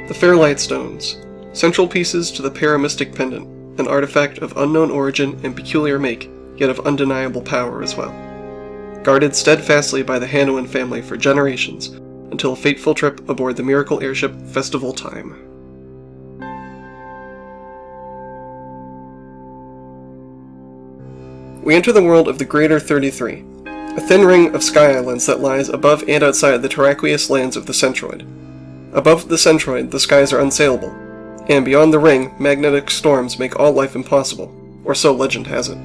The Fairlight Stones, central pieces to the Paramystic Pendant, an artifact of unknown origin and peculiar make, yet of undeniable power as well. Guarded steadfastly by the Hanowin family for generations, until a fateful trip aboard the miracle airship Festival Time. We enter the world of the Greater 33, a thin ring of sky islands that lies above and outside the terraqueous lands of the Centroid. Above the Centroid, the skies are unsaleable, and beyond the ring, magnetic storms make all life impossible, or so legend has it.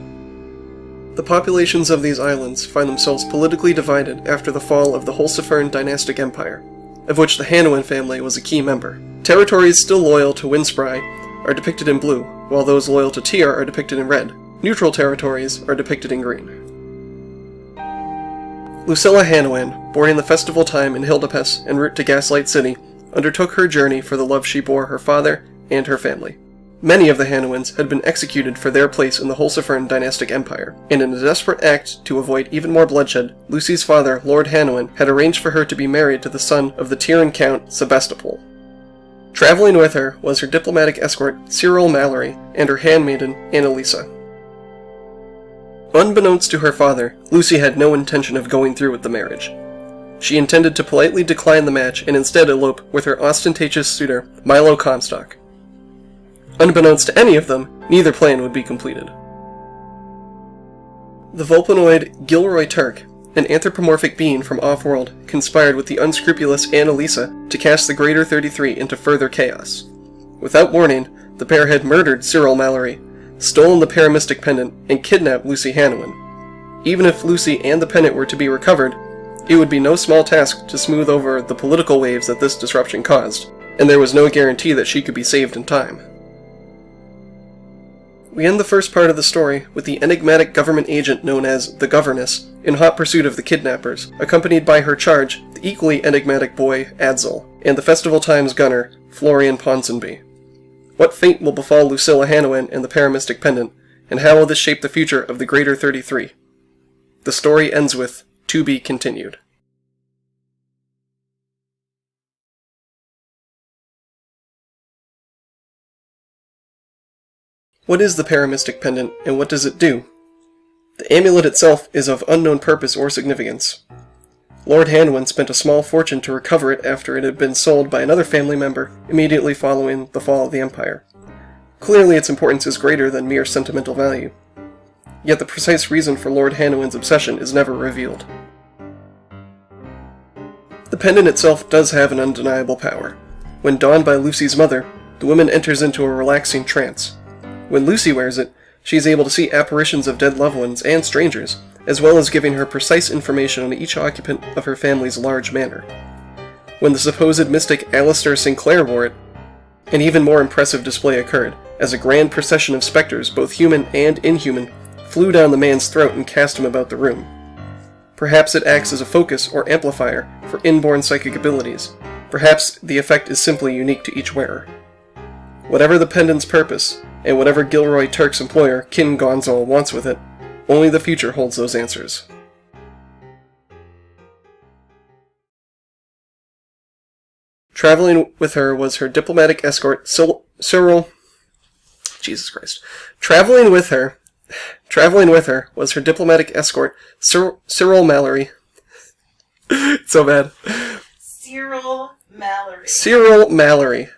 The populations of these islands find themselves politically divided after the fall of the Holsifern dynastic empire, of which the Hanowin family was a key member. Territories still loyal to Windspry are depicted in blue, while those loyal to Tyr are depicted in red. Neutral territories are depicted in green. Lucilla Hanowin, boarding the Festival Time in Hildepes en route to Gaslight City, undertook her journey for the love she bore her father and her family. Many of the Hanowins had been executed for their place in the Holsifern dynastic empire, and in a desperate act to avoid even more bloodshed, Lucy's father, Lord Hanowin, had arranged for her to be married to the son of the Tyran Count Sebastopol. Traveling with her was her diplomatic escort, Cyril Mallory, and her handmaiden, Annalisa. Unbeknownst to her father, Lucy had no intention of going through with the marriage. She intended to politely decline the match and instead elope with her ostentatious suitor, Milo Comstock. Unbeknownst to any of them, neither plan would be completed. The Vulpanoid Gilroy Turk, an anthropomorphic being from off-world, conspired with the unscrupulous Annalisa to cast the Greater 33 into further chaos. Without warning, the pair had murdered Cyril Mallory, stolen the Paramystic Pendant, and kidnapped Lucy Hanowin. Even if Lucy and the pendant were to be recovered, it would be no small task to smooth over the political waves that this disruption caused, and there was no guarantee that she could be saved in time. We end the first part of the story with the enigmatic government agent known as the Governess in hot pursuit of the kidnappers, accompanied by her charge, the equally enigmatic boy Adzel, and the Festival Times gunner, Florian Ponsonby. What fate will befall Lucilla Hanowin and the Paramystic Pendant, and how will this shape the future of the Greater 33? The story ends with, "To be continued." What is the Paramystic Pendant, and what does it do? The amulet itself is of unknown purpose or significance. Lord Hanowin spent a small fortune to recover it after it had been sold by another family member immediately following the fall of the Empire. Clearly its importance is greater than mere sentimental value. Yet the precise reason for Lord Hanowin's obsession is never revealed. The pendant itself does have an undeniable power. When donned by Lucy's mother, the woman enters into a relaxing trance. When Lucy wears it, she is able to see apparitions of dead loved ones and strangers, as well as giving her precise information on each occupant of her family's large manor. When the supposed mystic Alistair Sinclair wore it, an even more impressive display occurred, as a grand procession of specters, both human and inhuman, flew down the man's throat and cast him about the room. Perhaps it acts as a focus or amplifier for inborn psychic abilities. Perhaps the effect is simply unique to each wearer. Whatever the pendant's purpose, and whatever Gilroy Turk's employer, Kin Gonzal, wants with it, only the future holds those answers. Traveling with her was her diplomatic escort, Cyril... Jesus Christ. Traveling with her was her diplomatic escort, Cyril Mallory. So bad. Cyril Mallory. Cyril Mallory.